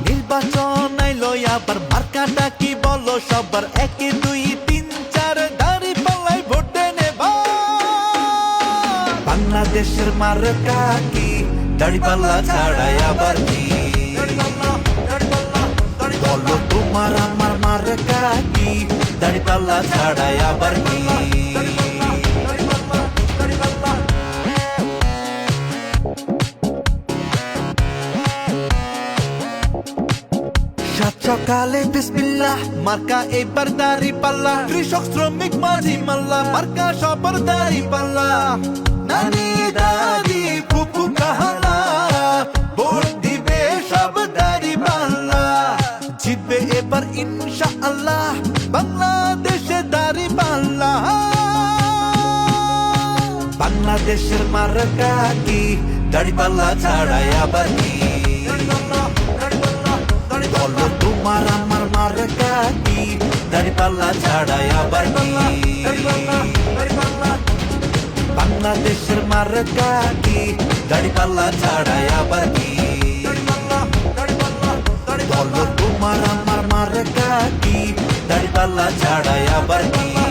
নির্বাচন আইলো আবার মার্কাটা কি বলো সবার 1 2 3 4 দাঁড়িপাল্লায় ভোট দেন এবার বাংলাদেশের মার্কা কি দাঁড়িপাল্লা ছাড়াই আবার কি বলো তোমার আমার মার্কা কি দাঁড়িপাল্লা ছাড়াই আবার কি সকালে বিসমিল্লাহ মার্কা এবার দাঁড়িপাল্লা কৃষক শ্রমিক মাঝি মাল্লা মার্কা সবার দাঁড়িপাল্লা নানি দাদি ফুফু কাহালা ভোট দিবে সব দাঁড়িপাল্লা জিতবে এবার ইনশাআল্লাহ বাংলাদেশে দাঁড়িপাল্লা বাংলাদেশের মার্কা কি দাঁড়িপাল্লা ছাড়াই আবার কি বলো তোমার আমার মার্কা কি দাঁড়িপাল্লা ছাড়াই আবার কি বাংলাদেশের মার্কা কি দাঁড়িপাল্লা ছাড়াই আবার কি বলো তোমার আমার মার্কা কি দাঁড়িপাল্লা ছাড়াই আবার কি